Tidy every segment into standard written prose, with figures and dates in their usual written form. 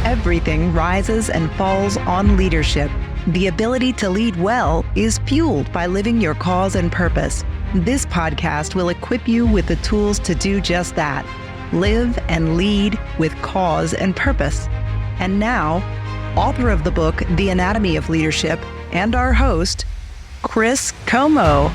Everything rises and falls on leadership. The ability to lead well is fueled by living your cause and purpose. This podcast will equip you with the tools to do just that. Live and lead with cause and purpose. And now, author of the book, The Anatomy of Leadership, and our host, Chris Comeaux.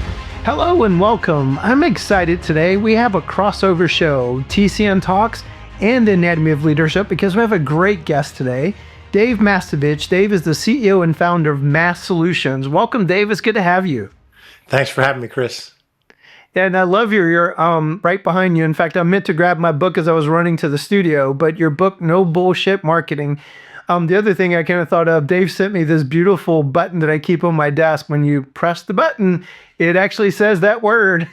Hello and welcome. I'm excited today. We have a crossover show, TCN Talks and The Anatomy of Leadership, because we have a great guest today, Dave Mastovich. Dave is the CEO and founder of MASSolutions. Welcome, Dave. It's good to have you. Thanks for having me, Chris. And I love you're right behind you. In fact, I meant to grab my book as I was running to the studio, but your book, No Bullshit Marketing. The other thing I kind of thought of, Dave sent me this beautiful button that I keep on my desk. When you press the button, it actually says that word.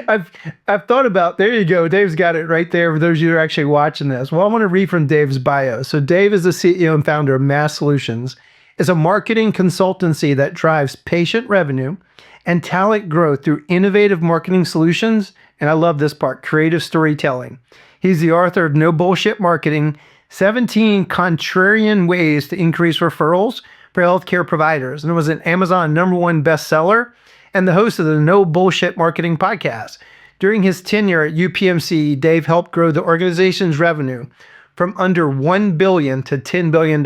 I've thought about, there you go. Dave's got it right there for those of you who are actually watching this. Well, I want to read from Dave's bio. So Dave is the CEO and founder of MASSolutions. It's a marketing consultancy that drives patient revenue and talent growth through innovative marketing solutions. And I love this part, creative storytelling. He's the author of No Bullshit Marketing, 17 Contrarian Ways to Increase Referrals for Healthcare Providers. And it was an Amazon #1 bestseller and the host of the No Bullshit Marketing podcast. During his tenure at UPMC, Dave helped grow the organization's revenue from under $1 billion to $10 billion.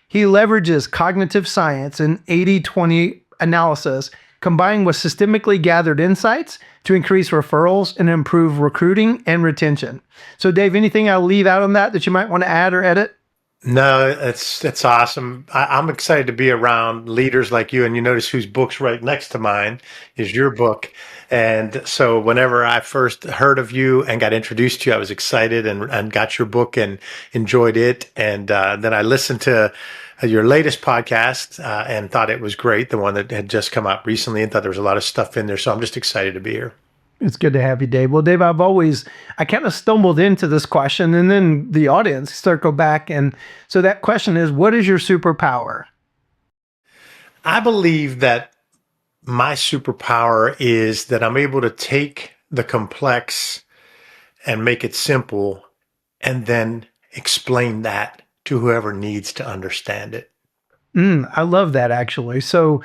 He leverages cognitive science and 80-20 analysis combined with systemically gathered insights to increase referrals and improve recruiting and retention. So Dave, anything I'll leave out on that you might want to add or edit? No, it's awesome. I'm excited to be around leaders like you, and you notice whose book's right next to mine is your book. And so whenever I first heard of you and got introduced to you, I was excited and got your book and enjoyed it. And then I listened to your latest podcast and thought it was great, the one that had just come out recently, and thought there was a lot of stuff in there. So I'm just excited to be here. It's good to have you, Dave. Well, Dave, I kind of stumbled into this question, and then the audience circled back. And so that question is, what is your superpower? I believe that my superpower is that I'm able to take the complex and make it simple and then explain that to whoever needs to understand it. I love that, actually. So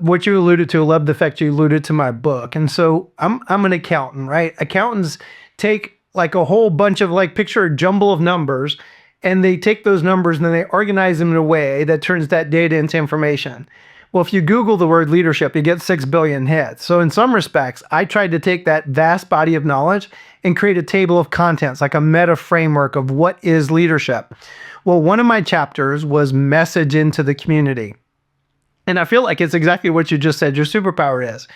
what you alluded to, I love the fact you alluded to my book. And so I'm an accountant, right? Accountants take like a whole bunch of picture a jumble of numbers, and they take those numbers and then they organize them in a way that turns that data into information. Well, if you Google the word leadership, you get 6 billion hits. So in some respects, I tried to take that vast body of knowledge and create a table of contents, like a meta framework of what is leadership. Well, one of my chapters was message into the community. And I feel like it's exactly what you just said your superpower is.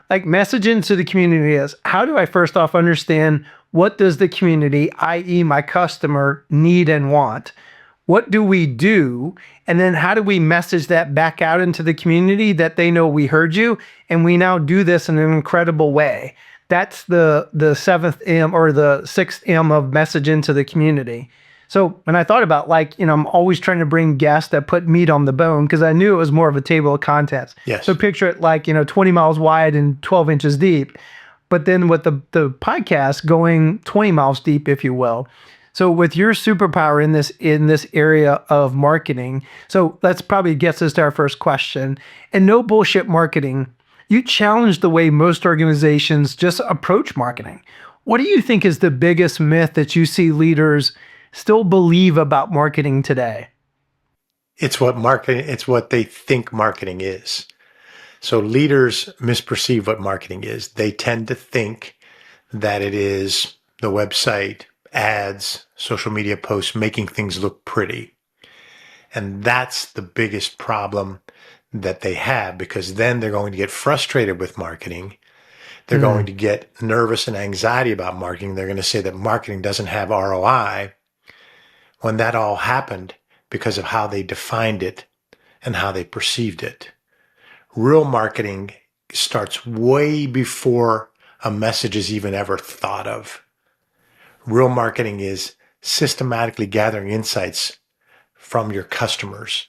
Like, message into the community is, how do I first off understand what does the community, i.e. my customer, need and want? What do we do? And then how do we message that back out into the community that they know we heard you and we now do this in an incredible way? That's the 7th M or the 6th M of message into the community. So when I thought about I'm always trying to bring guests that put meat on the bone because I knew it was more of a table of contents. Yes. So picture it 20 miles wide and 12 inches deep, but then with the podcast going 20 miles deep, if you will. So with your superpower in this area of marketing, so that's probably gets us to our first question. And No Bullshit Marketing, you challenge the way most organizations just approach marketing. What do you think is the biggest myth that you see leaders still believe about marketing today? It's what they think marketing is. So leaders misperceive what marketing is. They tend to think that it is the website, ads, social media posts, making things look pretty. And that's the biggest problem that they have, because then they're going to get frustrated with marketing. They're going to get nervous and anxiety about marketing. They're going to say that marketing doesn't have ROI, when that all happened because of how they defined it and how they perceived it. Real marketing starts way before a message is even ever thought of. Real marketing is systematically gathering insights from your customers.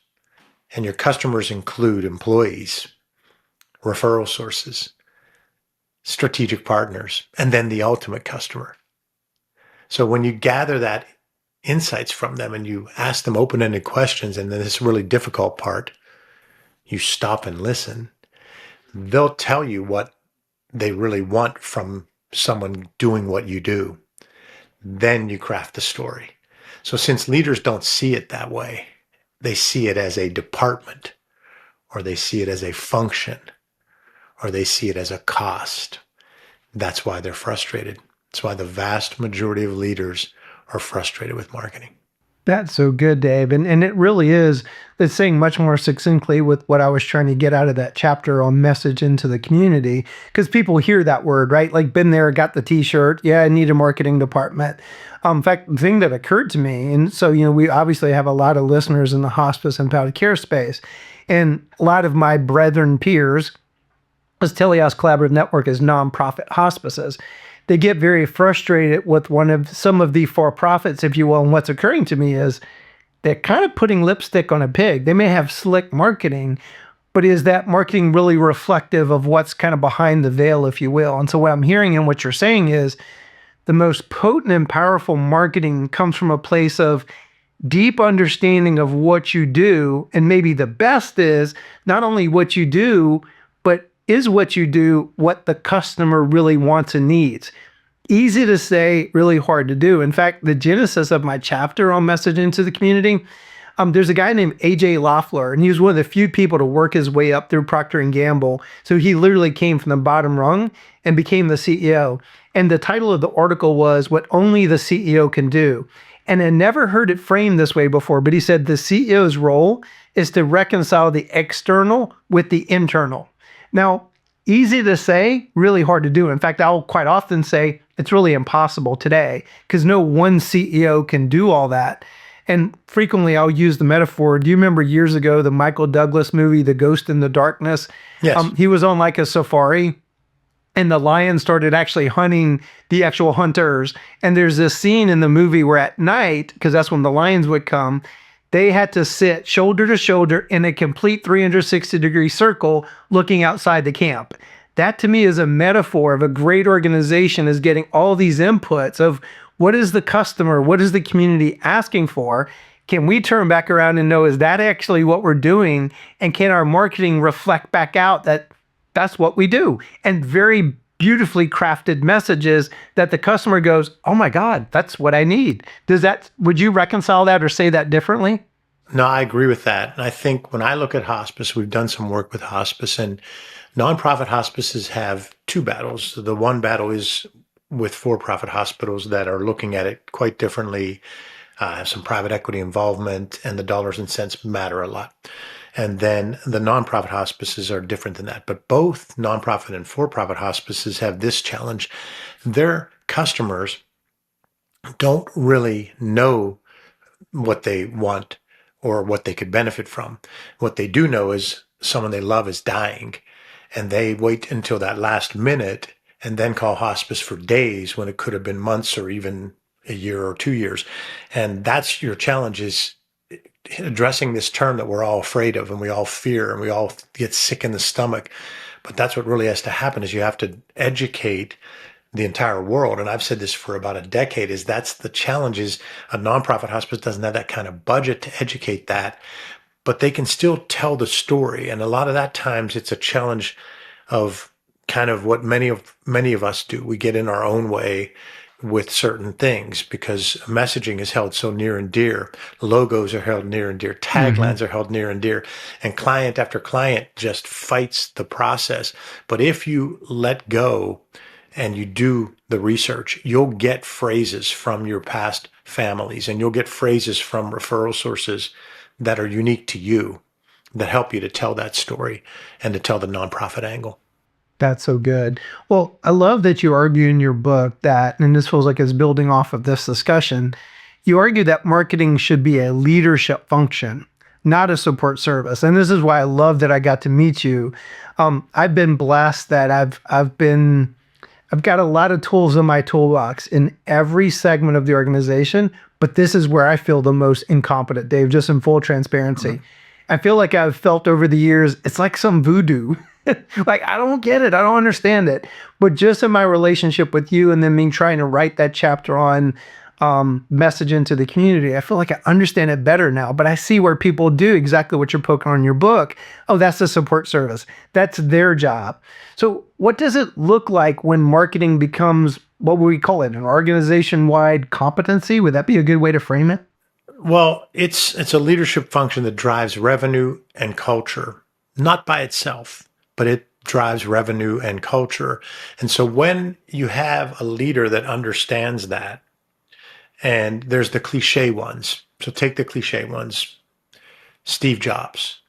And your customers include employees, referral sources, strategic partners, and then the ultimate customer. So when you gather that insights from them and you ask them open-ended questions, and then this really difficult part, you stop and listen, they'll tell you what they really want from someone doing what you do. Then you craft the story. So since leaders don't see it that way, they see it as a department, or they see it as a function, or they see it as a cost. That's why they're frustrated. That's why the vast majority of leaders are frustrated with marketing. That's so good, Dave. And it really is, it's saying much more succinctly with what I was trying to get out of that chapter on message into the community, because people hear that word, right? Like, been there, got the t-shirt. Yeah, I need a marketing department. In fact, the thing that occurred to me, and so, we obviously have a lot of listeners in the hospice and palliative care space, and a lot of my brethren peers, as Teleios Collaborative Network is nonprofit hospices, they get very frustrated with some of the for-profits, if you will. And what's occurring to me is they're kind of putting lipstick on a pig. They may have slick marketing, but is that marketing really reflective of what's kind of behind the veil, if you will? And so what I'm hearing and what you're saying is the most potent and powerful marketing comes from a place of deep understanding of what you do. And maybe the best is not only what you do, but is what you do what the customer really wants and needs? Easy to say, really hard to do. In fact, the genesis of my chapter on messaging to the community, there's a guy named AJ Loeffler, and he was one of the few people to work his way up through Procter & Gamble. So he literally came from the bottom rung and became the CEO. And the title of the article was What Only the CEO Can Do. And I never heard it framed this way before, but he said the CEO's role is to reconcile the external with the internal. Now, easy to say, really hard to do. In fact, I'll quite often say it's really impossible today because no one CEO can do all that. And frequently I'll use the metaphor. Do you remember years ago, the Michael Douglas movie, The Ghost in the Darkness? Yes. He was on like a safari and the lion started actually hunting the actual hunters. And there's this scene in the movie where at night, because that's when the lions would come, they had to sit shoulder to shoulder in a complete 360-degree circle looking outside the camp. That to me is a metaphor of a great organization is getting all these inputs of what is the customer, what is the community asking for? Can we turn back around and know, is that actually what we're doing? And can our marketing reflect back out that that's what we do? And very beautifully crafted messages that the customer goes, oh my God, that's what I need. Would you reconcile that or say that differently? No, I agree with that. And I think when I look at hospice, we've done some work with hospice, and nonprofit hospices have two battles. The one battle is with for-profit hospitals that are looking at it quite differently, have some private equity involvement, and the dollars and cents matter a lot. And then the nonprofit hospices are different than that. But both nonprofit and for-profit hospices have this challenge. Their customers don't really know what they want or what they could benefit from. What they do know is someone they love is dying, and they wait until that last minute and then call hospice for days when it could have been months or even a year or 2 years. And that's your challenge, is addressing this term that we're all afraid of and we all fear and we all get sick in the stomach. But that's what really has to happen, is you have to educate the entire world. And I've said this for about a decade, is that's the challenge, is a nonprofit hospice doesn't have that kind of budget to educate that, but they can still tell the story. And a lot of that times it's a challenge of kind of what many of us do. We get in our own way with certain things because messaging is held so near and dear. Logos are held near and dear. Taglines are held near and dear. And client after client just fights the process. But if you let go and you do the research, you'll get phrases from your past families, and you'll get phrases from referral sources that are unique to you that help you to tell that story and to tell the nonprofit angle. That's so good. Well, I love that you argue in your book that, and this feels like it's building off of this discussion, you argue that marketing should be a leadership function, not a support service. And this is why I love that I got to meet you. I've been blessed that I've got a lot of tools in my toolbox in every segment of the organization, but this is where I feel the most incompetent, Dave, just in full transparency. I feel like I've felt over the years, it's like some voodoo. Like, I don't get it. I don't understand it. But just in my relationship with you and then me trying to write that chapter on message into the community. I feel like I understand it better now, but I see where people do exactly what you're poking on in your book. Oh, that's the support service. That's their job. So what does it look like when marketing becomes, what would we call it, an organization-wide competency? Would that be a good way to frame it? Well, it's a leadership function that drives revenue and culture, not by itself, but it drives revenue and culture. And so when you have a leader that understands that, and there's the cliche ones. So take the cliche ones. Steve Jobs.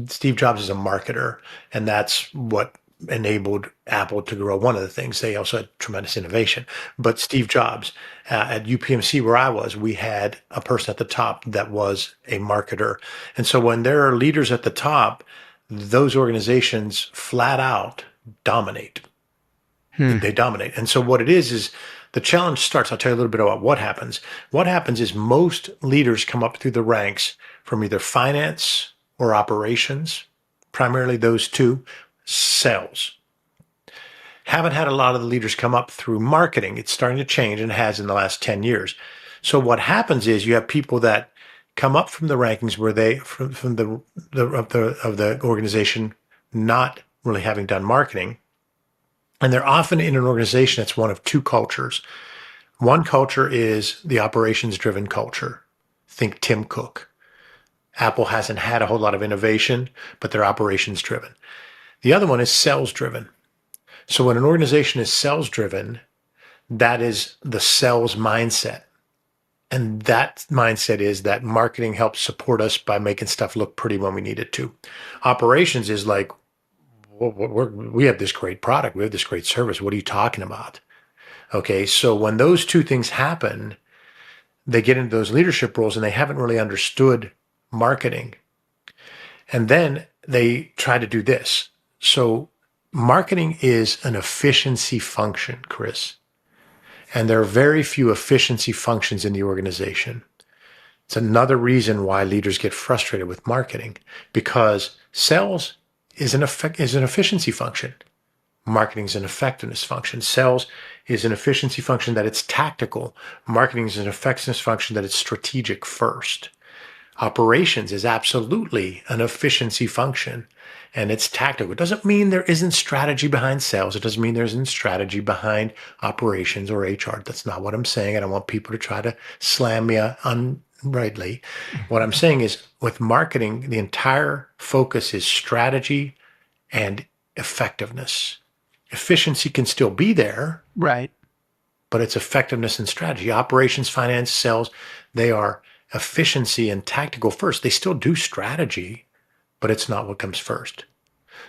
Steve Jobs is a marketer, and that's what enabled Apple to grow. One of the things, they also had tremendous innovation. But Steve Jobs, at UPMC where I was, we had a person at the top that was a marketer. And so when there are leaders at the top, those organizations flat out dominate. They dominate. And so what it is the challenge starts. I'll tell you a little bit about what happens. What happens is most leaders come up through the ranks from either finance or operations, primarily those two, sales. Haven't had a lot of the leaders come up through marketing. It's starting to change, and it has in the last 10 years. So what happens is you have people that come up from the rankings where they, from the organization, not really having done marketing. And they're often in an organization that's one of two cultures. One culture is the operations-driven culture. Think Tim Cook. Apple hasn't had a whole lot of innovation, but they're operations-driven. The other one is sales-driven. So when an organization is sales-driven, that is the sales mindset. And that mindset is that marketing helps support us by making stuff look pretty when we need it to. Operations is like, we have this great product. We have this great service. What are you talking about? Okay, so when those two things happen, they get into those leadership roles and they haven't really understood marketing. And then they try to do this. So marketing is an efficiency function, Chris. And there are very few efficiency functions in the organization. It's another reason why leaders get frustrated with marketing, because sales is an efficiency function. Marketing is an effectiveness function. Sales is an efficiency function that it's tactical. Marketing is an effectiveness function that it's strategic first. Operations is absolutely an efficiency function, and it's tactical. It doesn't mean there isn't strategy behind sales. It doesn't mean there isn't strategy behind operations or HR. That's not what I'm saying. I don't want people to try to slam me rightly. What I'm saying is with marketing, the entire focus is strategy and effectiveness. Efficiency can still be there. Right. But it's effectiveness and strategy. Operations, finance, sales, they are efficiency and tactical first. They still do strategy, but it's not what comes first.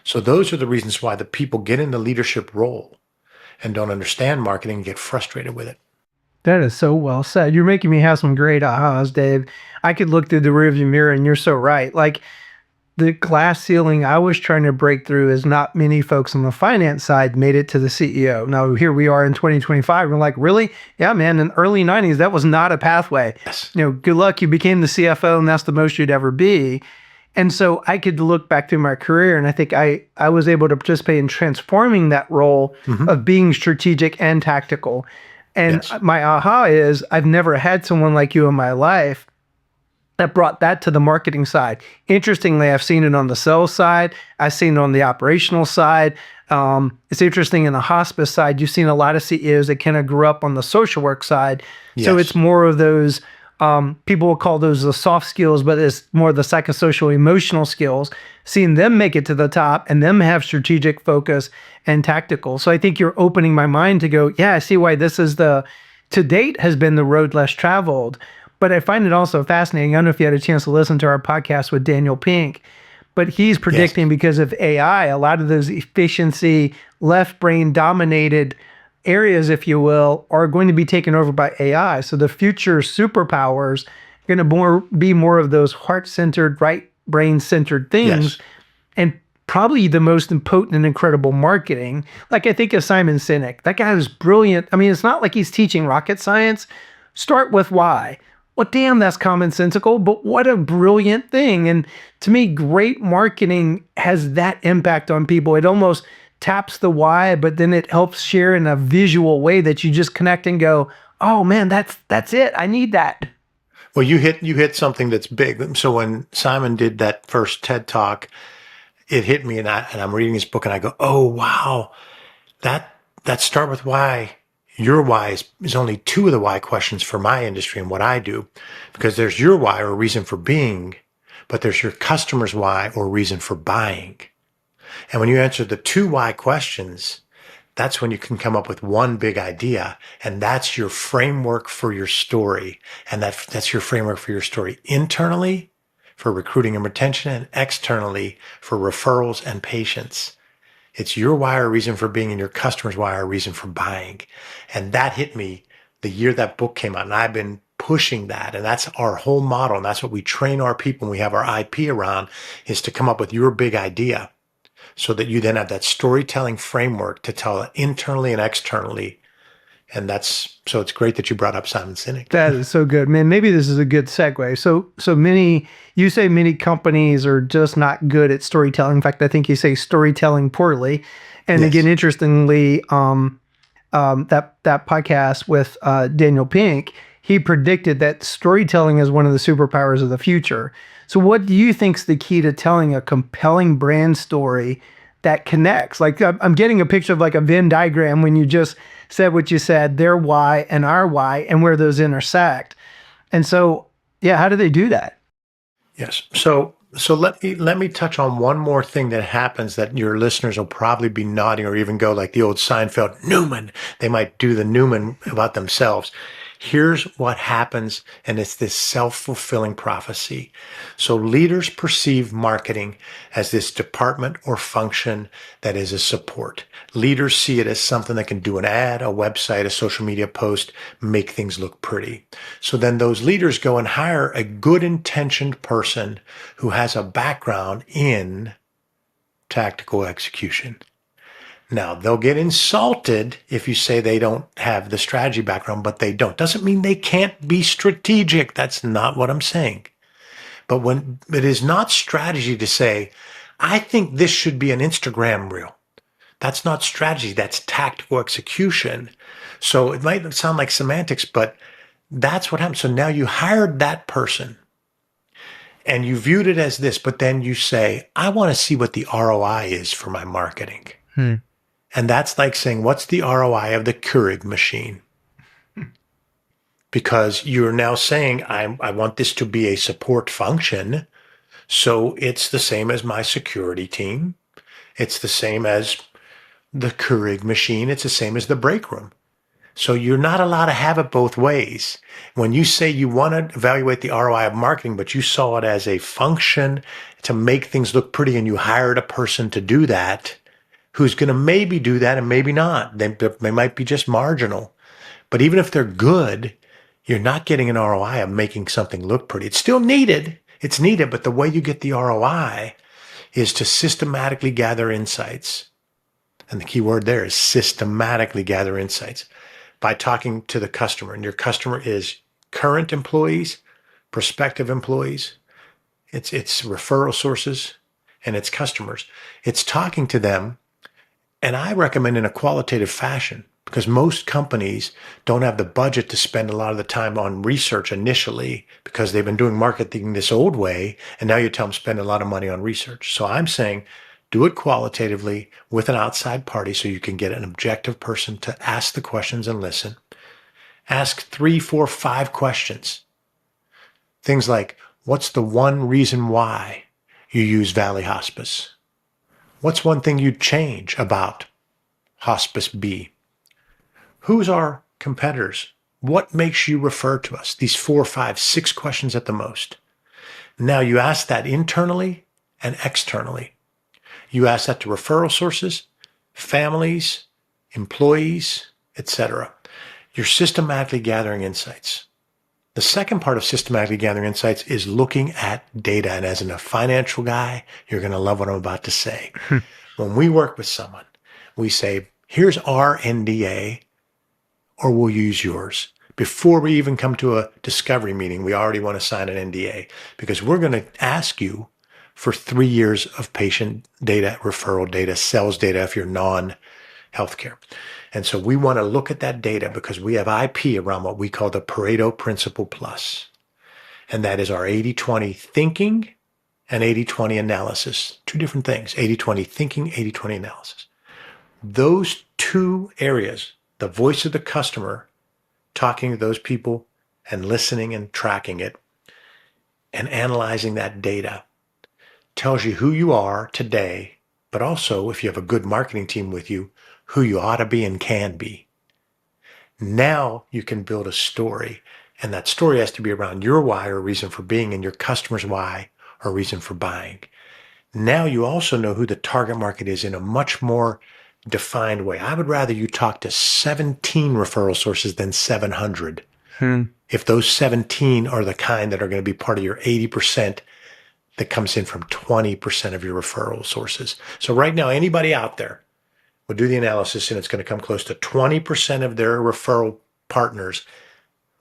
So those are the reasons why the people get in the leadership role and don't understand marketing and get frustrated with it. That is so well said. You're making me have some great ahas, Dave. I could look through the rearview mirror and you're so right. Like the glass ceiling I was trying to break through is not many folks on the finance side made it to the CEO. Now here we are in 2025. We're like, really? Yeah, man, in the early 90s, that was not a pathway. Yes. Good luck. You became the CFO and that's the most you'd ever be. And so I could look back through my career and I think I was able to participate in transforming that role of being strategic and tactical. And my aha is I've never had someone like you in my life that brought that to the marketing side. Interestingly, I've seen it on the sales side. I've seen it on the operational side. It's interesting in the hospice side, you've seen a lot of CEOs that kind of grew up on the social work side. Yes. So it's more of those, people will call those the soft skills, but it's more the psychosocial emotional skills, seeing them make it to the top and them have strategic focus and tactical. So I think you're opening my mind to go, yeah, I see why this is to date has been the road less traveled. But I find it also fascinating. I don't know if you had a chance to listen to our podcast with Daniel Pink, but he's predicting because of AI, a lot of those efficiency, left brain dominated areas, if you will, are going to be taken over by AI. So the future superpowers are going to be more of those heart-centered, right brain-centered things. Yes. And probably the most potent and incredible marketing. Like I think of Simon Sinek. That guy was brilliant. I mean, it's not like he's teaching rocket science. Start with why. Well, damn, that's commonsensical, but what a brilliant thing. And to me, great marketing has that impact on people. It almost taps the why, but then it helps share in a visual way that you just connect and go, oh man, that's it. I need that. Well, you hit something that's big. So when Simon did that first TED Talk, it hit me, and I'm reading his book, and I go, oh wow, that start with why. Your why is only two of the why questions for my industry and what I do, because there's your why or reason for being, but there's your customer's why or reason for buying. And when you answer the two why questions, that's when you can come up with one big idea. And that's your framework for your story. And that's your framework for your story internally for recruiting and retention, and externally for referrals and patients. It's your why or reason for being and your customer's why or reason for buying. And that hit me the year that book came out. And I've been pushing that. And that's our whole model. And that's what we train our people when we have our IP around, is to come up with your big idea, so that you then have that storytelling framework to tell it internally and externally. And so it's great that you brought up Simon Sinek. That is so good, man. Maybe this is a good segue. You say many companies are just not good at storytelling. In fact, I think you say storytelling poorly. And Yes. again, interestingly, that podcast with Daniel Pink, he predicted that storytelling is one of the superpowers of the future. So what do you think is the key to telling a compelling brand story that connects? Like, I'm getting a picture of like a Venn diagram when you just said what you said, their why and our why, and where those intersect. And so, yeah, how do they do that? Yes. So let me touch on one more thing that happens that your listeners will probably be nodding or even go like the old Seinfeld, Newman. They might do the Newman about themselves. Here's what happens, and it's this self-fulfilling prophecy. So leaders perceive marketing as this department or function that is a support. Leaders see it as something that can do an ad, a website, a social media post, make things look pretty. So then those leaders go and hire a good intentioned person who has a background in tactical execution. Now, they'll get insulted if you say they don't have the strategy background, but they don't. Doesn't mean they can't be strategic. That's not what I'm saying. But when it is not strategy to say, I think this should be an Instagram reel. That's not strategy. That's tactical execution. So it might sound like semantics, but that's what happens. So now you hired that person and you viewed it as this, but then you say, I want to see what the ROI is for my marketing. And that's like saying, what's the ROI of the Keurig machine? Because you're now saying, I want this to be a support function. So it's the same as my security team. It's the same as the Keurig machine. It's the same as the break room. So you're not allowed to have it both ways. When you say you want to evaluate the ROI of marketing, but you saw it as a function to make things look pretty, and you hired a person to do that, who's going to maybe do that and maybe not. They might be just marginal. But even if they're good, you're not getting an ROI of making something look pretty. It's still needed. It's needed, but the way you get the ROI is to systematically gather insights. And the key word there is systematically gather insights by talking to the customer. And your customer is current employees, prospective employees, it's referral sources, and it's customers. It's talking to them. And I recommend in a qualitative fashion, because most companies don't have the budget to spend a lot of the time on research initially because they've been doing marketing this old way. And now you tell them spend a lot of money on research. So I'm saying do it qualitatively with an outside party so you can get an objective person to ask the questions and listen. Ask 3, 4, 5 questions. Things like, what's the one reason why you use Valley Hospice? What's one thing you'd change about Hospice B? Who's our competitors? What makes you refer to us? These 4, 5, 6 questions at the most. Now you ask that internally and externally. You ask that to referral sources, families, employees, etc. You're systematically gathering insights. The second part of systematically gathering insights is looking at data. And as a financial guy, you're going to love what I'm about to say. When we work with someone, we say, here's our NDA, or we'll use yours. Before we even come to a discovery meeting, we already want to sign an NDA because we're going to ask you for 3 years of patient data, referral data, sales data if you're non-healthcare. And so we want to look at that data because we have IP around what we call the Pareto Principle Plus. And that is our 80-20 thinking and 80-20 analysis. Two different things, 80-20 thinking, 80-20 analysis. Those two areas, the voice of the customer, talking to those people and listening and tracking it and analyzing that data, tells you who you are today, but also if you have a good marketing team with you, who you ought to be and can be. Now you can build a story, and that story has to be around your why or reason for being and your customer's why or reason for buying. Now you also know who the target market is in a much more defined way. I would rather you talk to 17 referral sources than 700. If those 17 are the kind that are going to be part of your 80% that comes in from 20% of your referral sources. So right now, anybody out there will do the analysis and it's going to come close to 20% of their referral partners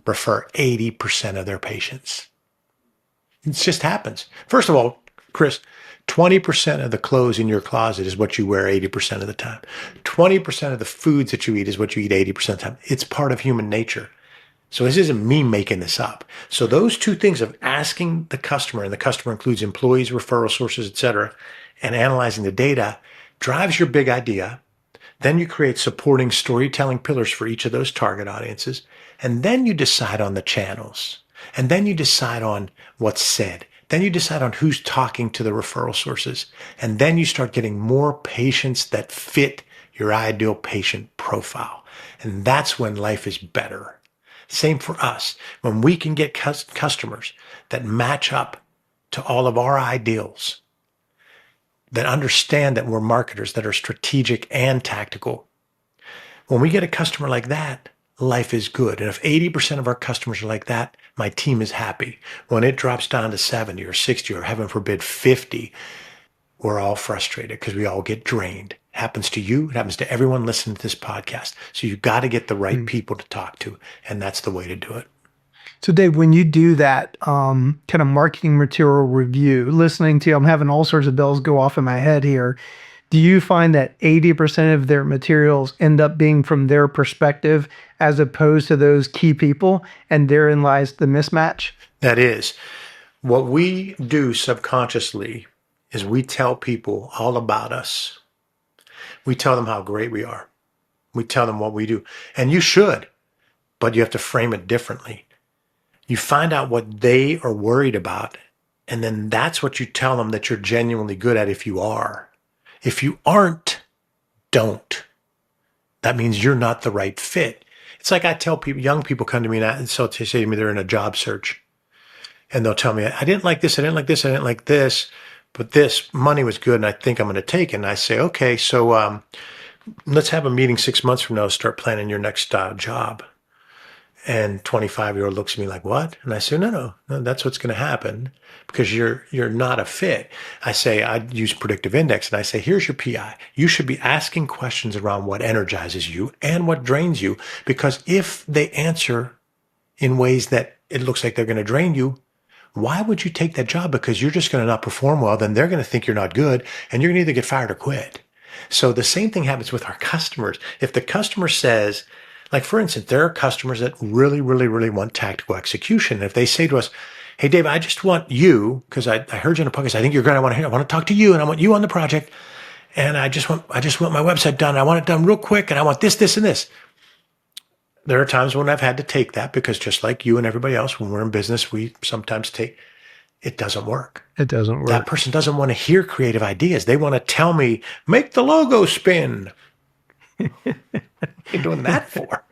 refer 80% of their patients. It just happens. First of all, Chris, 20% of the clothes in your closet is what you wear 80% of the time. 20% of the foods that you eat is what you eat 80% of the time. It's part of human nature. So this isn't me making this up. So those two things of asking the customer, and the customer includes employees, referral sources, et cetera, and analyzing the data drives your big idea. Then you create supporting storytelling pillars for each of those target audiences. And then you decide on the channels. And then you decide on what's said. Then you decide on who's talking to the referral sources. And then you start getting more patients that fit your ideal patient profile. And that's when life is better. Same for us. When we can get customers that match up to all of our ideals, that understand that we're marketers, that are strategic and tactical. When we get a customer like that, life is good. And if 80% of our customers are like that, my team is happy. When it drops down to 70 or 60 or heaven forbid 50, we're all frustrated because we all get drained. It happens to you. It happens to everyone listening to this podcast. So you've got to get the right people to talk to. And that's the way to do it. So Dave, when you do that kind of marketing material review, listening to you, I'm having all sorts of bells go off in my head here. Do you find that 80% of their materials end up being from their perspective as opposed to those key people? And therein lies the mismatch? That is. What we do subconsciously is we tell people all about us. We tell them how great we are. We tell them what we do. And you should, but you have to frame it differently. You find out what they are worried about, and then that's what you tell them that you're genuinely good at if you are. If you aren't, don't. That means you're not the right fit. It's like I tell people, young people come to me and so they say to me they're in a job search. And they'll tell me, I didn't like this, I didn't like this, I didn't like this, but this money was good and I think I'm going to take it. And I say, okay, so let's have a meeting 6 months from now to start planning your next job. And 25-year-old looks at me like, what? And I say, no, that's what's going to happen because you're not a fit. I say, I use predictive index and I say, here's your PI. You should be asking questions around what energizes you and what drains you, because if they answer in ways that it looks like they're going to drain you, why would you take that job? Because you're just going to not perform well. Then they're going to think you're not good and you're going to either get fired or quit. So the same thing happens with our customers. If the customer says, like, for instance, there are customers that really, really, really want tactical execution. And if they say to us, hey, Dave, I just want you, because I heard you in a podcast, I think you're great. I want to talk to you and I want you on the project. And I just want my website done. I want it done real quick. And I want this, this, and this. There are times when I've had to take that because just like you and everybody else, when we're in business, we sometimes it doesn't work. It doesn't work. That person doesn't want to hear creative ideas. They want to tell me, make the logo spin. What are you doing that for?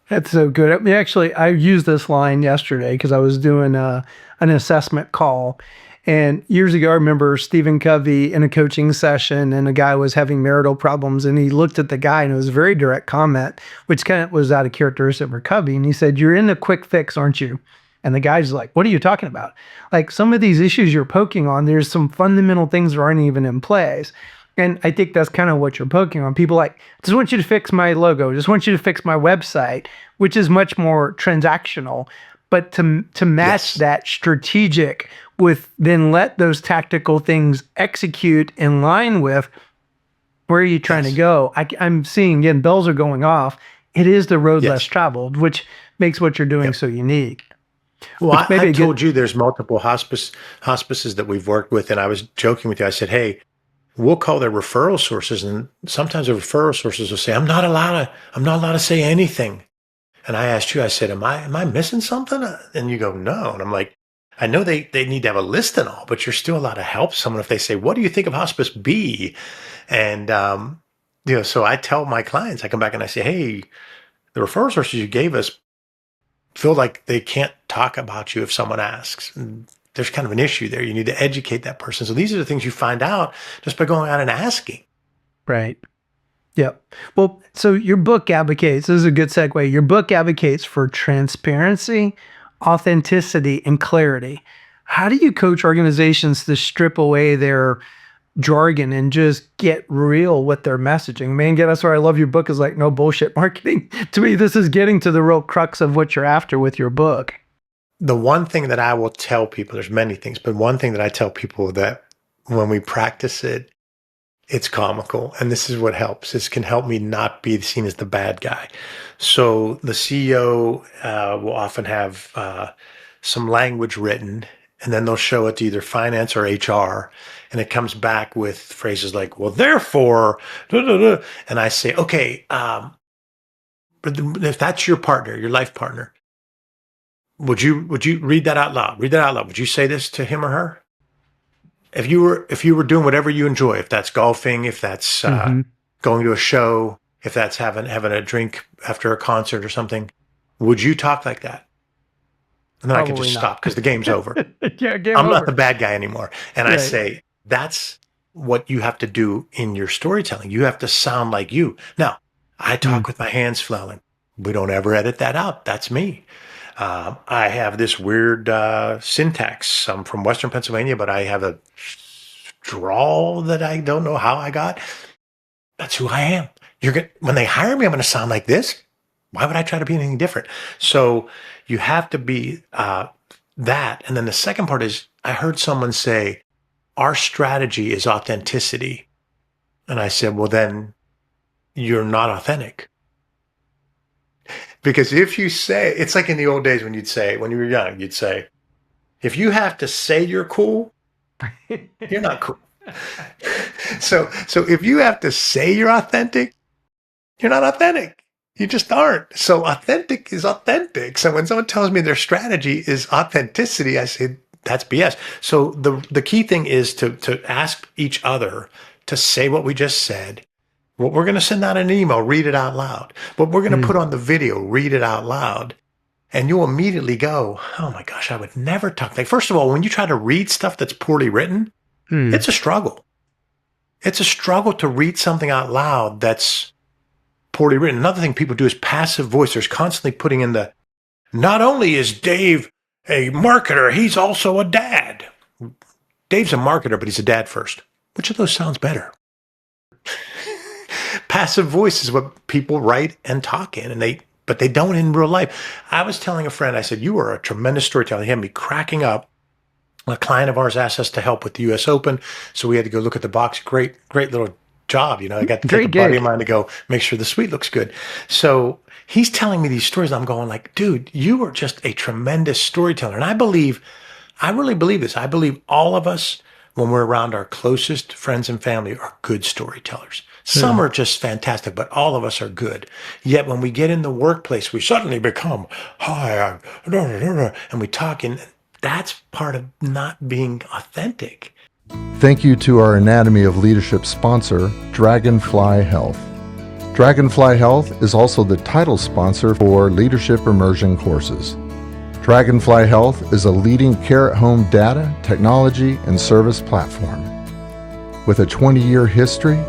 That's so good. I mean, actually, I used this line yesterday because I was doing an assessment call. And years ago, I remember Stephen Covey in a coaching session, and a guy was having marital problems, and he looked at the guy, and it was a very direct comment, which kind of was out of characteristic for Covey. And he said, "You're in a quick fix, aren't you?" And the guy's like, "What are you talking about? Like, some of these issues you're poking on, there's some fundamental things that aren't even in place." And I think that's kind of what you're poking on. People like, just want you to fix my logo, just want you to fix my website, which is much more transactional. But to match that strategic with, then let those tactical things execute in line with, Where are you trying to Yes. go? I'm seeing, again, bells are going off. It is the road less Yes. traveled, which makes what you're doing Yep. so unique. Well, Which maybe I've told you there's multiple hospices that we've worked with, and I was joking with you. I said, "Hey, we'll call their referral sources, and sometimes the referral sources will say, I'm not allowed to say anything." And I asked you, I said, am I missing something? And you go, no. And I'm like, I know they need to have a list and all, but you're still allowed to help someone if they say, what do you think of hospice B? And, so I tell my clients, I come back and I say, hey, the referral sources you gave us feel like they can't talk about you if someone asks. And there's kind of an issue there. You need to educate that person. So these are the things you find out just by going out and asking. Right. Yep. Well, so your book advocates, this is a good segue. Your book advocates for transparency, authenticity, and clarity. How do you coach organizations to strip away their jargon and just get real with their messaging? Man, that's where I love your book is like no bullshit marketing. To me, this is getting to the real crux of what you're after with your book. The one thing that I will tell people, there's many things, but one thing that I tell people that when we practice it, it's comical. And this is what helps. This can help me not be seen as the bad guy. So the CEO will often have some language written, and then they'll show it to either finance or HR. And it comes back with phrases like, well, therefore, da, da, da. And I say, okay, but if that's your partner, your life partner, would you read that out loud? Read that out loud. Would you say this to him or her? If you were doing whatever you enjoy, if that's golfing, if that's going to a show, if that's having a drink after a concert or something, would you talk like that? And then I can just stop because the game's over. Yeah, I'm not the bad guy anymore. And Right. I say, that's what you have to do in your storytelling. You have to sound like you. Now, I talk with my hands flailing. We don't ever edit that out. That's me. I have this weird syntax. I'm from Western Pennsylvania, but I have a drawl that I don't know how I got. That's who I am. When they hire me, I'm going to sound like this. Why would I try to be anything different? So you have to be that. And then the second part is, I heard someone say, our strategy is authenticity. And I said, well, then you're not authentic. Because if you say, it's like in the old days when you were young, you'd say, if you have to say you're cool, you're not cool. So if you have to say you're authentic, you're not authentic. You just aren't. So authentic is authentic. So when someone tells me their strategy is authenticity, I say, that's BS. So the key thing is to ask each other to say what we just said. What we're going to send out an email, read it out loud. What we're going to put on the video, read it out loud. And you'll immediately go, oh my gosh, I would never talk like. First of all, when you try to read stuff that's poorly written, it's a struggle. It's a struggle to read something out loud that's poorly written. Another thing people do is passive voice. There's constantly putting in not only is Dave a marketer, he's also a dad. Dave's a marketer, but he's a dad first. Which of those sounds better? Passive voice is what people write and talk in, but they don't in real life. I was telling a friend, I said, you are a tremendous storyteller. He had me cracking up. A client of ours asked us to help with the U.S. Open, so we had to go look at the box. Great little job. I got to take a buddy of mine to go make sure the suite looks good. So he's telling me these stories. And I'm going like, dude, you are just a tremendous storyteller. And I really believe this. I believe all of us, when we're around our closest friends and family, are good storytellers. Some are just fantastic, but all of us are good. Yet when we get in the workplace, we suddenly become, hi, and we talk, and that's part of not being authentic. Thank you to our Anatomy of Leadership sponsor, Dragonfly Health. Dragonfly Health is also the title sponsor for Leadership Immersion courses. Dragonfly Health is a leading care-at-home data, technology, and service platform. With a 20-year history,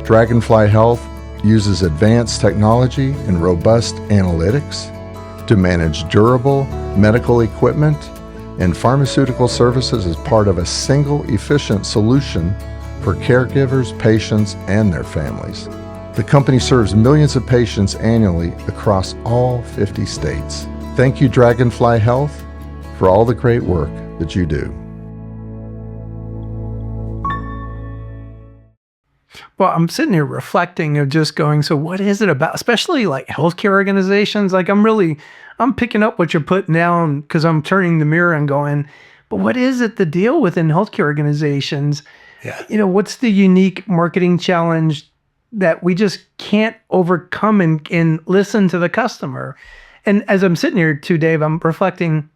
Dragonfly Health uses advanced technology and robust analytics to manage durable medical equipment and pharmaceutical services as part of a single efficient solution for caregivers, patients, and their families. The company serves millions of patients annually across all 50 states. Thank you, Dragonfly Health, for all the great work that you do. Well, I'm sitting here reflecting of just going, so what is it about, especially like healthcare organizations? Like I'm picking up what you're putting down because I'm turning the mirror and going, but what is it the deal within healthcare organizations? Yeah. What's the unique marketing challenge that we just can't overcome and listen to the customer? And as I'm sitting here too, Dave, I'm reflecting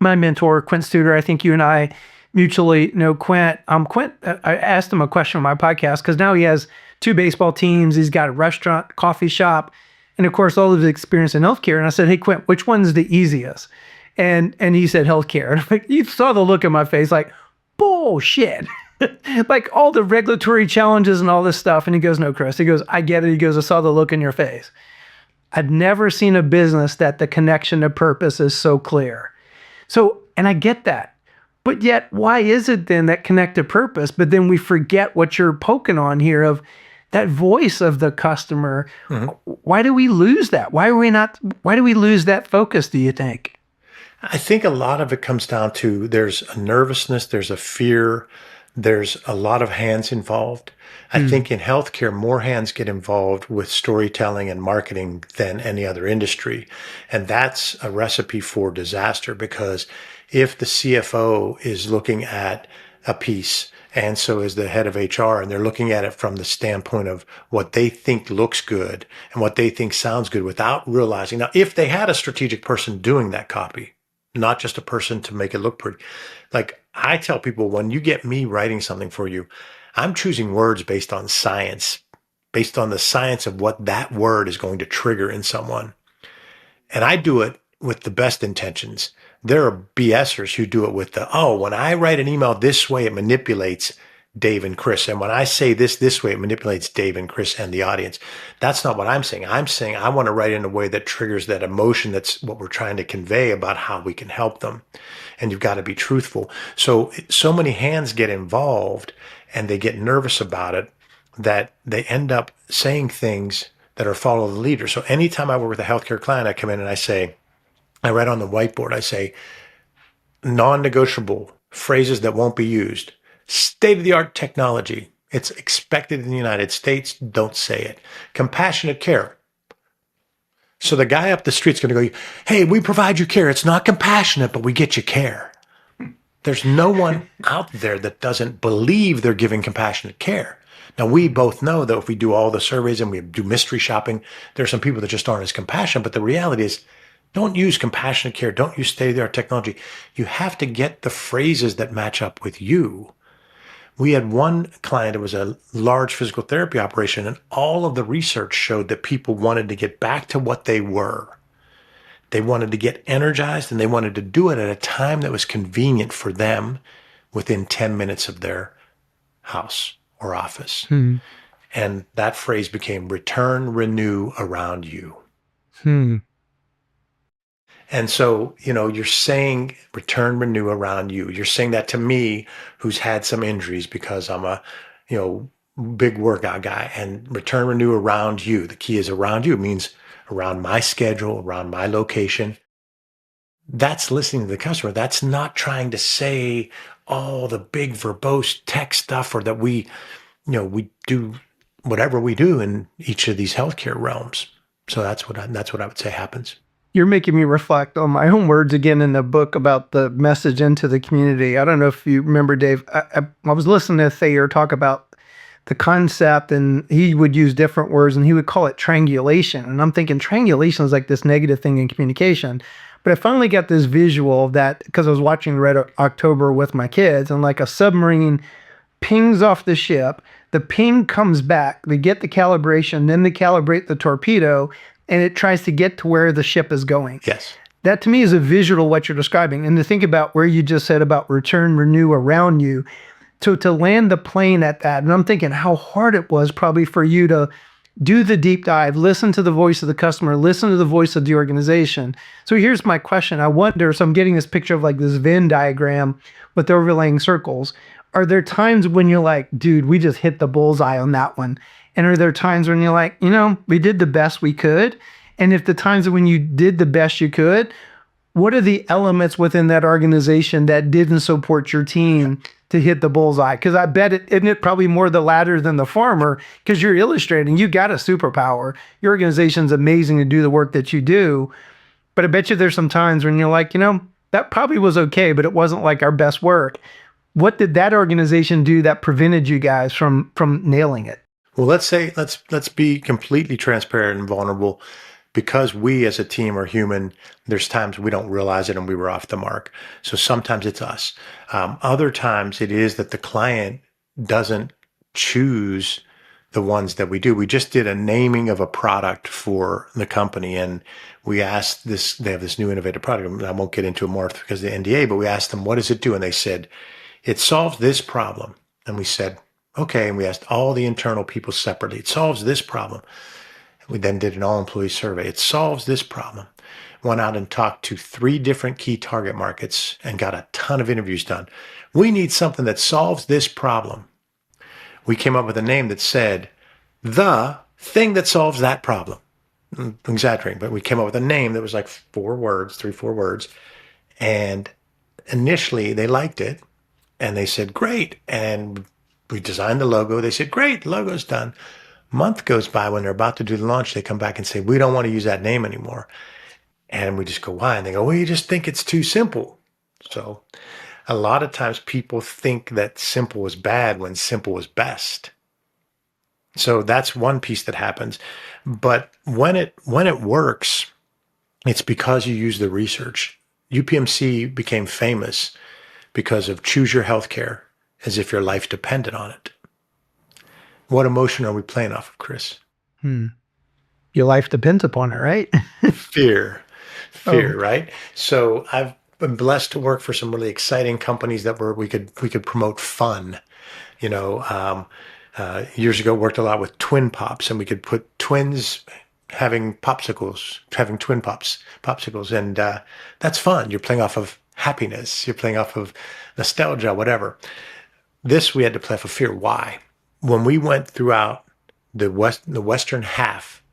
my mentor, Quint Studer. I think you and I mutually know Quint. Quint, I asked him a question on my podcast because now he has 2 baseball teams. He's got a restaurant, coffee shop, and of course, all of his experience in healthcare. And I said, hey, Quint, which one's the easiest? And he said healthcare. And I'm like, you saw the look in my face, like, bullshit. Like all the regulatory challenges and all this stuff. And he goes, no, Chris. He goes, I get it. He goes, I saw the look in your face. I've never seen a business that the connection to purpose is so clear. So, and I get that. But yet, why is it then that connect to purpose? But then we forget what you're poking on here of that voice of the customer. Mm-hmm. Why do we lose that? Why do we lose that focus, do you think? I think a lot of it comes down to there's a nervousness, there's a fear, there's a lot of hands involved. I think in healthcare, more hands get involved with storytelling and marketing than any other industry. And that's a recipe for disaster, because if the CFO is looking at a piece, and so is the head of HR, and they're looking at it from the standpoint of what they think looks good and what they think sounds good without realizing. Now, if they had a strategic person doing that copy, not just a person to make it look pretty. Like I tell people, when you get me writing something for you, I'm choosing words based on science, based on the science of what that word is going to trigger in someone. And I do it with the best intentions. There are BSers who do it with when I write an email this way, it manipulates Dave and Chris. And when I say this way, it manipulates Dave and Chris and the audience. That's not what I'm saying. I'm saying I want to write in a way that triggers that emotion. That's what we're trying to convey about how we can help them. And you've got to be truthful. So many hands get involved and they get nervous about it that they end up saying things that are follow the leader. So anytime I work with a healthcare client, I come in and I write on the whiteboard, I say, non-negotiable phrases that won't be used. State-of-the-art technology. It's expected in the United States. Don't say it. Compassionate care. So the guy up the street's going to go, hey, we provide you care. It's not compassionate, but we get you care. There's no one out there that doesn't believe they're giving compassionate care. Now, we both know that if we do all the surveys and we do mystery shopping, there are some people that just aren't as compassionate. But the reality is, don't use compassionate care. Don't use state-of-the-art technology. You have to get the phrases that match up with you. We had one client, it was a large physical therapy operation, and all of the research showed that people wanted to get back to what they were. They wanted to get energized, and they wanted to do it at a time that was convenient for them within 10 minutes of their house or office. And that phrase became return, renew around you. And so, you're saying return, renew around you. You're saying that to me, who's had some injuries because I'm a, big workout guy, and return, renew around you. The key is around you. It means around my schedule, around my location. That's listening to the customer. That's not trying to say all the big verbose tech stuff, or that we do whatever we do in each of these healthcare realms. So that's what I would say happens. You're making me reflect on my own words again in the book about the message into the community. I don't know if you remember, Dave, I was listening to Thayer talk about the concept, and he would use different words, and he would call it triangulation. And I'm thinking triangulation is like this negative thing in communication. But I finally got this visual of that because I was watching Red October with my kids, and like a submarine pings off the ship, the ping comes back, they get the calibration, then they calibrate the torpedo, and it tries to get to where the ship is going. Yes. That to me is a visual what you're describing. And to think about where you just said about return, renew around you, to land the plane at that. And I'm thinking how hard it was probably for you to do the deep dive, listen to the voice of the customer, listen to the voice of the organization. So here's my question. I wonder, so I'm getting this picture of like this Venn diagram with the overlaying circles. Are there times when you're like, dude, we just hit the bullseye on that one? And are there times when you're like, we did the best we could? And if the times when you did the best you could, what are the elements within that organization that didn't support your team to hit the bullseye? Because I bet isn't it probably more the latter than the former, because you're illustrating, you got a superpower. Your organization's amazing to do the work that you do. But I bet you there's some times when you're like, that probably was okay, but it wasn't like our best work. What did that organization do that prevented you guys from nailing it? Well, let's be completely transparent and vulnerable. Because we as a team are human, there's times we don't realize it and we were off the mark. So sometimes it's us. Other times it is that the client doesn't choose the ones that we do. We just did a naming of a product for the company, and we asked they have this new innovative product. I won't get into it more because of the NDA, but we asked them, what does it do? And they said, it solves this problem. And we said, okay. And we asked all the internal people separately. It solves this problem. We then did an all-employee survey. It solves this problem. Went out and talked to 3 different key target markets and got a ton of interviews done. We need something that solves this problem. We came up with a name that said, the thing that solves that problem. I'm exaggerating, but we came up with a name that was like 4 words. And initially they liked it and they said, great. And we designed the logo. They said, great, the logo's done. Month goes by, when they're about to do the launch, they come back and say, we don't want to use that name anymore. And we just go, why? And they go, well, you just think it's too simple. So a lot of times people think that simple is bad when simple is best. So that's one piece that happens. But when it works, it's because you use the research. UPMC became famous because of choose your healthcare as if your life depended on it. What emotion are we playing off of, Chris? Your life depends upon it, right? Fear, right? So I've been blessed to work for some really exciting companies that we could promote fun. Years ago, worked a lot with Twin Pops, and we could put twins having popsicles, having twin popsicles, and that's fun. You're playing off of happiness. You're playing off of nostalgia, whatever. This we had to play off of fear. Why? When we went throughout the western half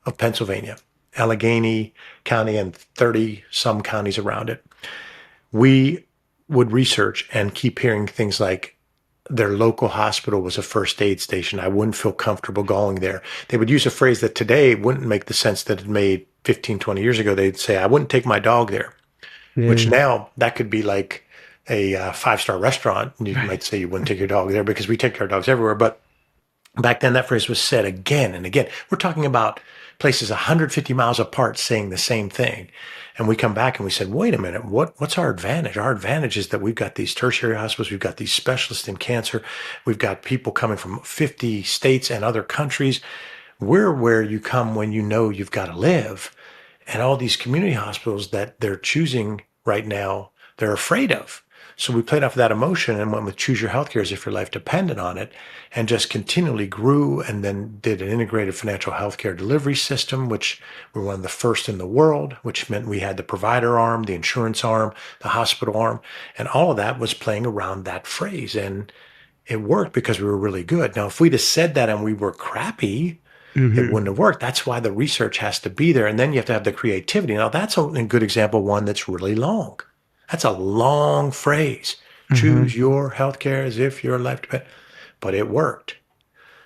of Pennsylvania, Allegheny County and 30 some counties around it, we would research and keep hearing things like their local hospital was a first aid station. I wouldn't feel comfortable going there. They would use a phrase that today wouldn't make the sense that it made 15, 20 years ago. They'd say, I wouldn't take my dog there, which now that could be like a 5-star restaurant. You might say you wouldn't take your dog there because we take our dogs everywhere. But back then that phrase was said again and again. We're talking about places 150 miles apart saying the same thing. And we come back and we said, wait a minute, what's our advantage? Our advantage is that we've got these tertiary hospitals. We've got these specialists in cancer. We've got people coming from 50 states and other countries. We're where you come when you know you've got to live. And all these community hospitals that they're choosing right now, they're afraid of. So we played off of that emotion and went with choose your healthcare as if your life depended on it, and just continually grew, and then did an integrated financial healthcare delivery system, which we're one of the first in the world, which meant we had the provider arm, the insurance arm, the hospital arm, and all of that was playing around that phrase. And it worked because we were really good. Now, if we'd have said that and we were crappy, it wouldn't have worked. That's why the research has to be there. And then you have to have the creativity. Now, that's a good example, one that's really long. That's a long phrase. Choose your healthcare as if your life depends. But it worked.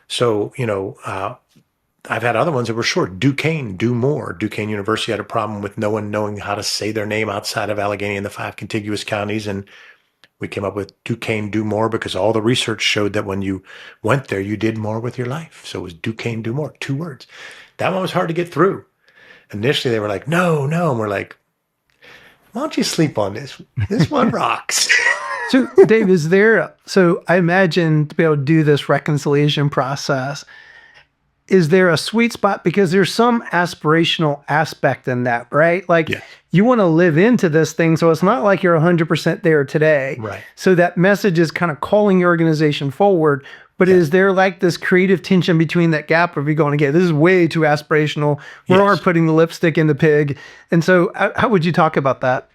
So, I've had other ones that were short. Duquesne, do more. Duquesne University had a problem with no one knowing how to say their name outside of Allegheny and the 5 contiguous counties. And we came up with Duquesne, do more, because all the research showed that when you went there, you did more with your life. So it was Duquesne, do more, 2 words. That one was hard to get through. Initially, they were like, no. And we're like, why don't you sleep on this? This one rocks. So, Dave, so I imagine to be able to do this reconciliation process, is there a sweet spot? Because there's some aspirational aspect in that, right? Like you want to live into this thing. So it's not like you're 100% there today. Right. So that message is kind of calling your organization forward. But is there like this creative tension between that gap of you going, okay, this is way too aspirational. We are putting the lipstick in the pig. And so how would you talk about that?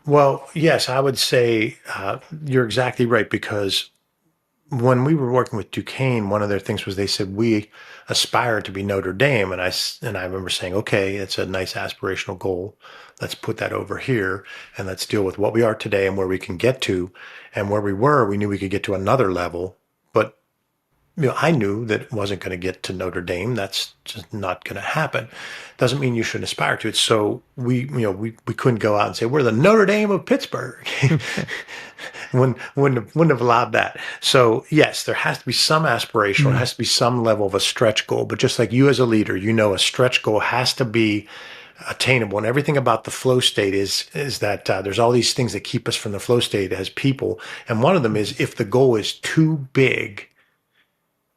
Well, yes, I would say you're exactly right, because when we were working with Duquesne, one of their things was they said, we aspire to be Notre Dame. And I remember saying, okay, it's a nice aspirational goal. Let's put that over here and let's deal with what we are today and where we can get to. And where we were, we knew we could get to another level. But I knew that it wasn't going to get to Notre Dame. That's just not going to happen. Doesn't mean you shouldn't aspire to it. So we couldn't go out and say we're the Notre Dame of Pittsburgh. wouldn't have allowed that. So yes, there has to be some aspiration. There has to be some level of a stretch goal. But just like you as a leader, a stretch goal has to be attainable. And everything about the flow state is that there's all these things that keep us from the flow state as people. And one of them is if the goal is too big,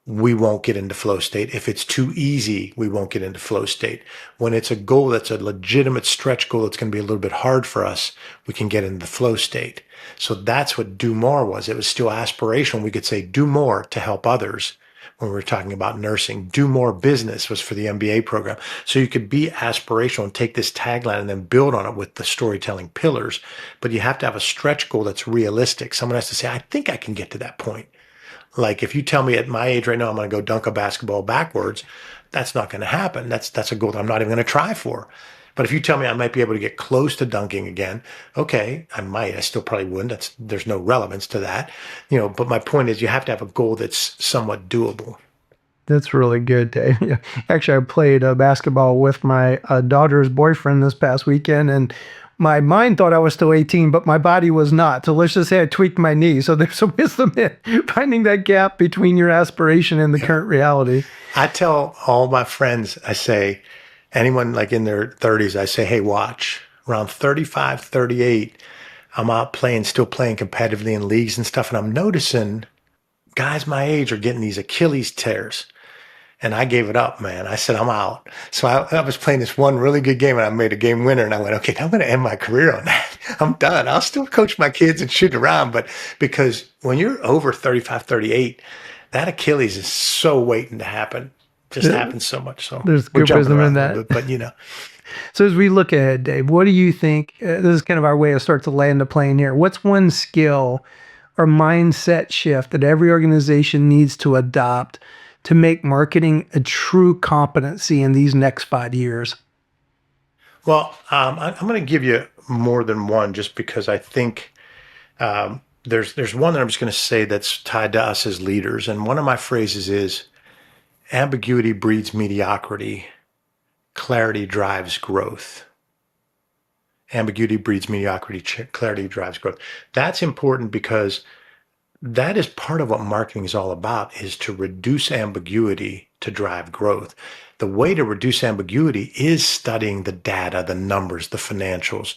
we won't get into flow state. If it's too easy, we won't get into flow state. When it's a goal that's a legitimate stretch goal that's going to be a little bit hard for us, we can get into the flow state. So that's what do more was. It was still aspirational. We could say do more to help others when we were talking about nursing. Do more business was for the MBA program. So you could be aspirational and take this tagline and then build on it with the storytelling pillars. But you have to have a stretch goal that's realistic. Someone has to say, I think I can get to that point. Like if you tell me at my age right now, I'm going to go dunk a basketball backwards, that's not going to happen. That's a goal that I'm not even going to try for. But if you tell me I might be able to get close to dunking again, okay, I might. I still probably wouldn't. There's no relevance to that. But my point is you have to have a goal that's somewhat doable. That's really good, Dave. Yeah. Actually, I played basketball with my daughter's boyfriend this past weekend, and my mind thought I was still 18, but my body was not. So let's just say I tweaked my knee. So there's some wisdom in finding that gap between your aspiration and the current reality. I tell all my friends, I say, anyone like in their 30s, I say, hey, watch. Around 35, 38, I'm out still playing competitively in leagues and stuff, and I'm noticing guys my age are getting these Achilles tears. And I gave it up, man. I said, I'm out. So I was playing this one really good game and I made a game winner. And I went, okay, I'm going to end my career on that. I'm done. I'll still coach my kids and shoot around. But because when you're over 35, 38, that Achilles is so waiting to happen. Just happens so much. So there's good wisdom in that. Bit, but So as we look ahead, Dave, what do you think? This is kind of our way to start to land the plane here. What's one skill or mindset shift that every organization needs to adopt to make marketing a true competency in these next 5 years? Well, I'm going to give you more than one just because I think there's one that I'm just going to say that's tied to us as leaders. And one of my phrases is ambiguity breeds mediocrity. Clarity drives growth. Ambiguity breeds mediocrity. Clarity drives growth. That's important because that is part of what marketing is all about, is to reduce ambiguity to drive growth. The way to reduce ambiguity is studying the data, the numbers, the financials,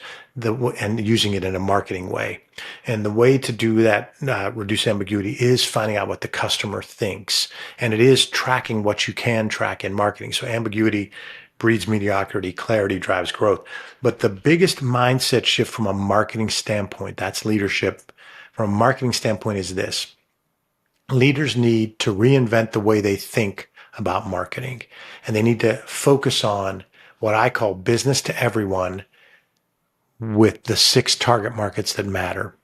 and using it in a marketing way. And the way to do that, reduce ambiguity, is finding out what the customer thinks. And it is tracking what you can track in marketing. So ambiguity breeds mediocrity, clarity drives growth. But the biggest mindset shift from a marketing standpoint, that's leadership, from a marketing standpoint, is this. Leaders need to reinvent the way they think about marketing. And they need to focus on what I call business to everyone with the 6 target markets that matter.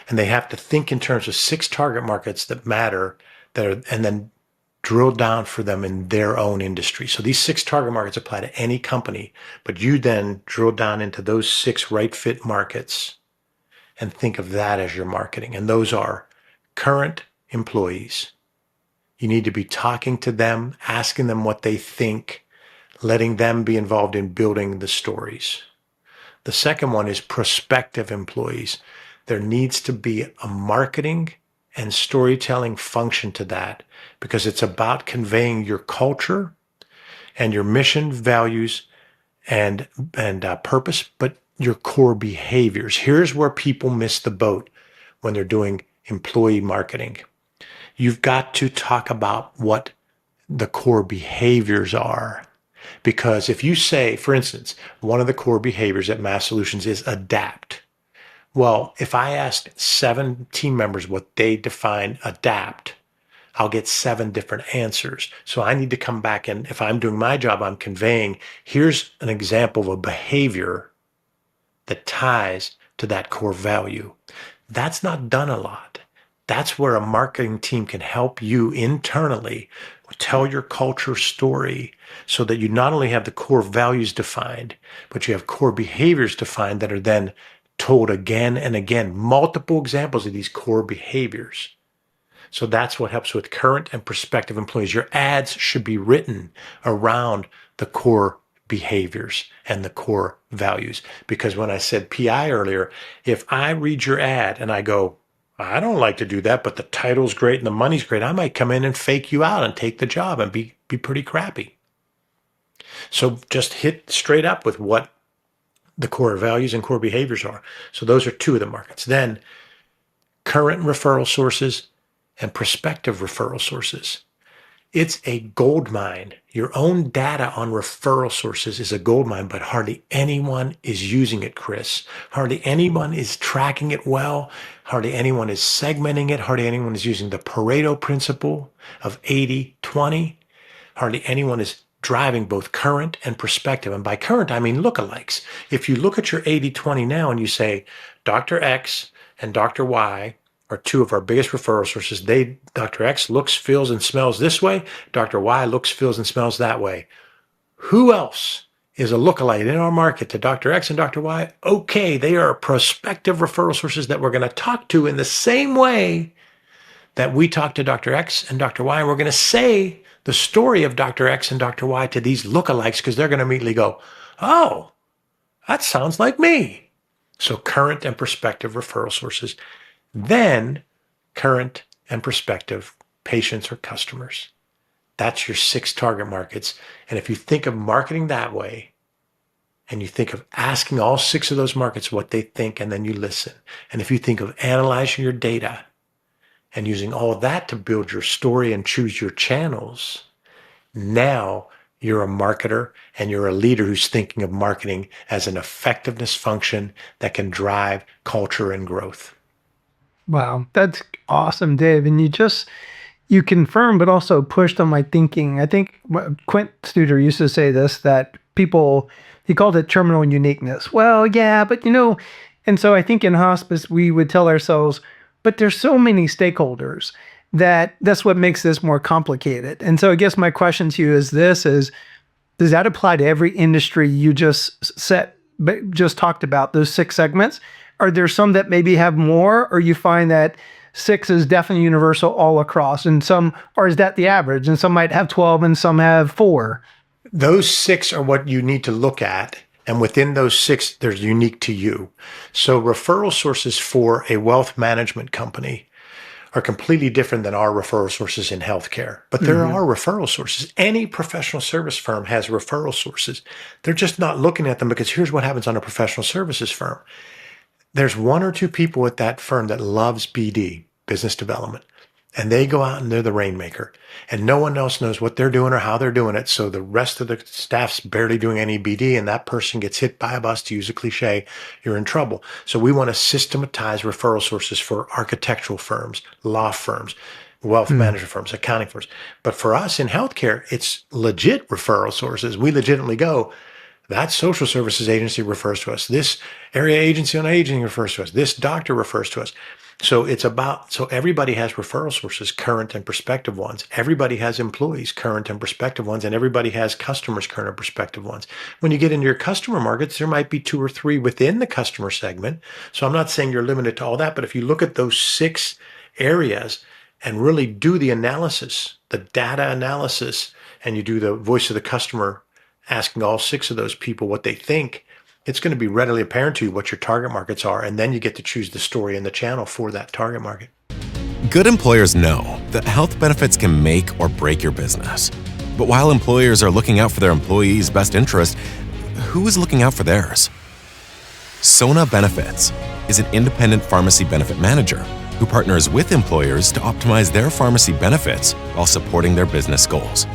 And they have to think in terms of 6 target markets that matter, and then drill down for them in their own industry. So these 6 target markets apply to any company, but you then drill down into those 6 right fit markets and think of that as your marketing. And those are current employees. You need to be talking to them, asking them what they think, letting them be involved in building the stories. The second one is prospective employees. There needs to be a marketing and storytelling function to that, because it's about conveying your culture and your mission, values, and purpose, but your core behaviors. Here's where people miss the boat when they're doing employee marketing. You've got to talk about what the core behaviors are. Because if you say, for instance, one of the core behaviors at MASSolutions is adapt. Well, if I asked 7 team members what they define adapt, I'll get 7 different answers. So I need to come back, and if I'm doing my job, I'm conveying, here's an example of a behavior that ties to that core value. That's not done a lot. That's where a marketing team can help you internally tell your culture story so that you not only have the core values defined, but you have core behaviors defined that are then told again and again, multiple examples of these core behaviors. So that's what helps with current and prospective employees. Your ads should be written around the core behaviors and the core values. Because when I said PI earlier, if I read your ad and I go, I don't like to do that, but the title's great and the money's great, I might come in and fake you out and take the job and be pretty crappy. So just hit straight up with what the core values and core behaviors are. So those are two of the markets. Then current referral sources and prospective referral sources. It's a gold mine. Your own data on referral sources is a gold mine, but hardly anyone is using it, Chris. Hardly anyone is tracking it well. Hardly anyone is segmenting it. Hardly anyone is using the Pareto principle of 80-20. Hardly anyone is driving both current and prospective. And by current, I mean lookalikes. If you look at your 80-20 now and you say Dr. X and Dr. Y are two of our biggest referral sources. Dr. X looks, feels, and smells this way. Dr. Y looks, feels, and smells that way. Who else is a lookalike in our market to Dr. X and Dr. Y? Okay, they are prospective referral sources that we're going to talk to in the same way that we talk to Dr. X and Dr. Y. And we're going to say the story of Dr. X and Dr. Y to these lookalikes because they're going to immediately go, oh, that sounds like me. So current and prospective referral sources. Then current and prospective patients or customers. That's your 6 target markets. And if you think of marketing that way, and you think of asking all 6 of those markets what they think, and then you listen. And if you think of analyzing your data and using all of that to build your story and choose your channels, now you're a marketer and you're a leader who's thinking of marketing as an effectiveness function that can drive culture and growth. Wow, that's awesome, Dave. And you confirmed, but also pushed on my thinking. I think Quint Studer used to say this, that people, he called it terminal uniqueness. Well, yeah, but and so I think in hospice, we would tell ourselves, but there's so many stakeholders that's what makes this more complicated. And so I guess my question to you is does that apply to every industry you just talked about, those 6 segments? Are there some that maybe have more, or you find that 6 is definitely universal all across, and or is that the average? And some might have 12 and some have 4. Those 6 are what you need to look at. And within those 6, they're unique to you. So referral sources for a wealth management company are completely different than our referral sources in healthcare. But there are referral sources. Any professional service firm has referral sources. They're just not looking at them because here's what happens on a professional services firm. There's 1 or 2 people at that firm that loves BD, business development, and they go out and they're the rainmaker, and no one else knows what they're doing or how they're doing it. So the rest of the staff's barely doing any BD, and that person gets hit by a bus, to use a cliche, you're in trouble. So we want to systematize referral sources for architectural firms, law firms, wealth management firms, accounting firms. But for us in healthcare, it's legit referral sources. We legitimately go, that social services agency refers to us. This area agency on aging refers to us. This doctor refers to us. So everybody has referral sources, current and prospective ones. Everybody has employees, current and prospective ones, and everybody has customers, current and prospective ones. When you get into your customer markets, there might be 2 or 3 within the customer segment. So I'm not saying you're limited to all that, but if you look at those 6 areas and really do the analysis, the data analysis, and you do the voice of the customer, asking all 6 of those people what they think, it's going to be readily apparent to you what your target markets are, and then you get to choose the story and the channel for that target market. Good employers know that health benefits can make or break your business. But while employers are looking out for their employees' best interest, who is looking out for theirs? Sona Benefits is an independent pharmacy benefit manager who partners with employers to optimize their pharmacy benefits while supporting their business goals.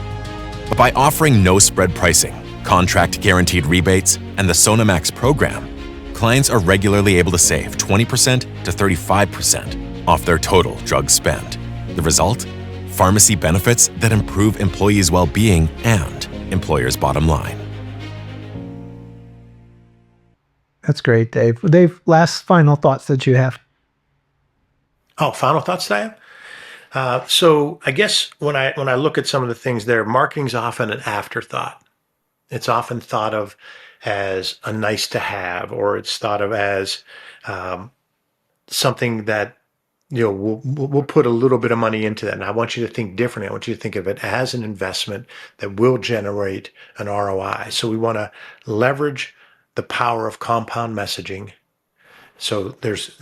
But by offering no-spread pricing, contract guaranteed rebates, and the Sona Max program, clients are regularly able to save 20% to 35% off their total drug spend. The result? Pharmacy benefits that improve employees' well-being and employers' bottom line. That's great, Dave. Dave, last final thoughts that you have. Oh, final thoughts that I have? So I guess when I look at some of the things there, marketing's often an afterthought. It's often thought of as a nice to have, or it's thought of as something that we'll put a little bit of money into that. And I want you to think differently. I want you to think of it as an investment that will generate an ROI. So we want to leverage the power of compound messaging. So there's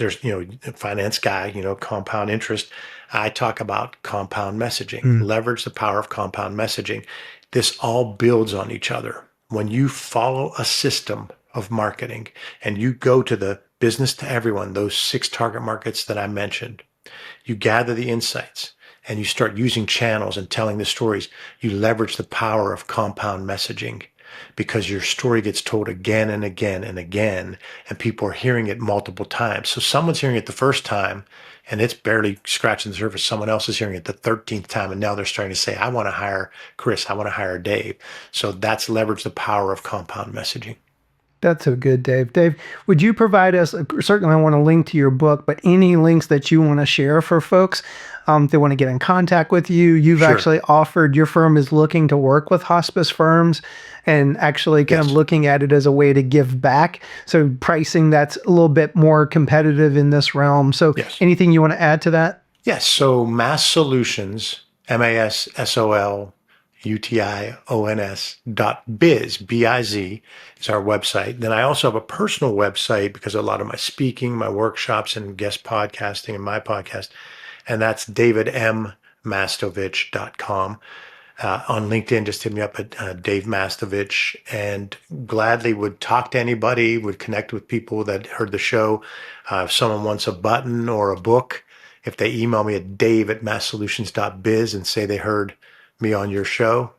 finance guy, compound interest. I talk about compound messaging, leverage the power of compound messaging. This all builds on each other. When you follow a system of marketing and you go to the business to everyone, those 6 target markets that I mentioned, you gather the insights and you start using channels and telling the stories, you leverage the power of compound messaging, because your story gets told again and again and again, and people are hearing it multiple times. So someone's hearing it the first time and it's barely scratching the surface. Someone else is hearing it the 13th time, and now they're starting to say, I want to hire Chris, I want to hire Dave. So that's leverage the power of compound messaging. That's so good, Dave. Dave, would you provide us, certainly I want to link to your book, but any links that you want to share for folks if they want to get in contact with you? You've actually offered, your firm is looking to work with hospice firms and actually kind of looking at it as a way to give back. So pricing that's a little bit more competitive in this realm. So anything you want to add to that? Yes. So MASSolutions, MASSolutions.biz, B-I-Z, is our website. Then I also have a personal website because of a lot of my speaking, my workshops, and guest podcasting and my podcast. And that's davidmastovich.com. On LinkedIn, just hit me up at Dave Mastovich, and gladly would talk to anybody, would connect with people that heard the show. If someone wants a button or a book, if they email me at dave@masssolutions.biz and say they heard me on your show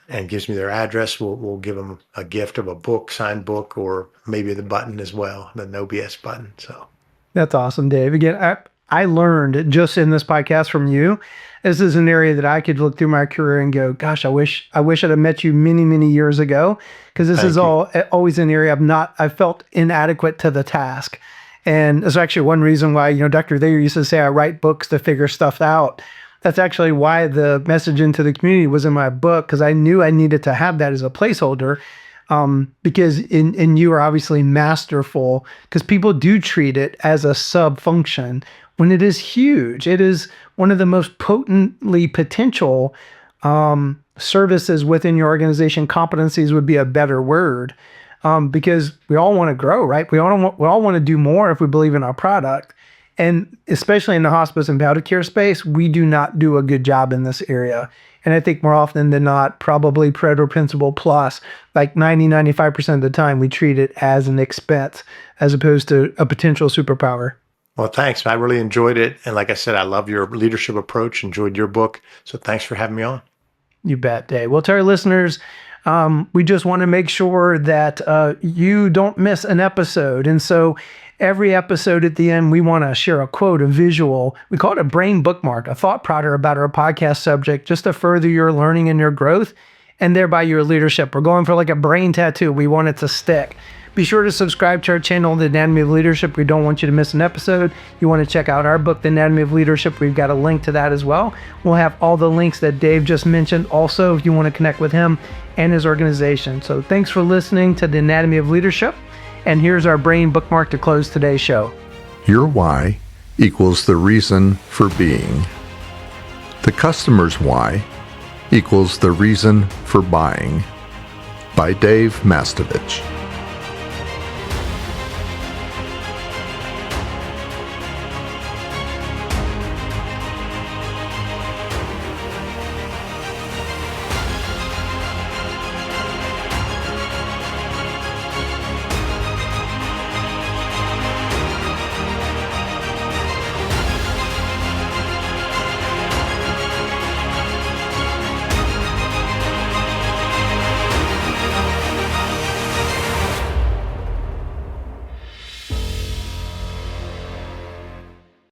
and gives me their address, we'll give them a gift of a book, signed book, or maybe the button as well, the No BS button. So that's awesome, Dave. Again, I learned just in this podcast from you. This is an area that I could look through my career and go, gosh, I wish I'd have met you many, many years ago, because this is always an area I felt inadequate to the task. And that's actually one reason why, Dr. Thayer used to say, I write books to figure stuff out. That's actually why the message into the community was in my book, because I knew I needed to have that as a placeholder, because you are obviously masterful, because people do treat it as a sub-function when it is huge. It is one of the most potently potential services within your organization. Competencies would be a better word, because we all want to grow, right? We all want to do more if we believe in our product. And especially in the hospice and palliative care space, we do not do a good job in this area. And I think more often than not, probably Pareto Principle plus, like 95% of the time, we treat it as an expense as opposed to a potential superpower. Well, thanks. I really enjoyed it. And like I said, I love your leadership approach, enjoyed your book. So thanks for having me on. You bet, Dave. Well, to our listeners, we just want to make sure that you don't miss an episode. And so every episode at the end, we want to share a quote, a visual. We call it a brain bookmark, a thought prodder about our podcast subject, just to further your learning and your growth, and thereby your leadership. We're going for like a brain tattoo. We want it to stick. Be sure to subscribe to our channel, The Anatomy of Leadership. We don't want you to miss an episode. You want to check out our book, The Anatomy of Leadership. We've got a link to that as well. We'll have all the links that Dave just mentioned also if you want to connect with him and his organization. So thanks for listening to The Anatomy of Leadership. And here's our brain bookmark to close today's show. Your why equals the reason for being. The customer's why equals the reason for buying. By Dave Mastovich.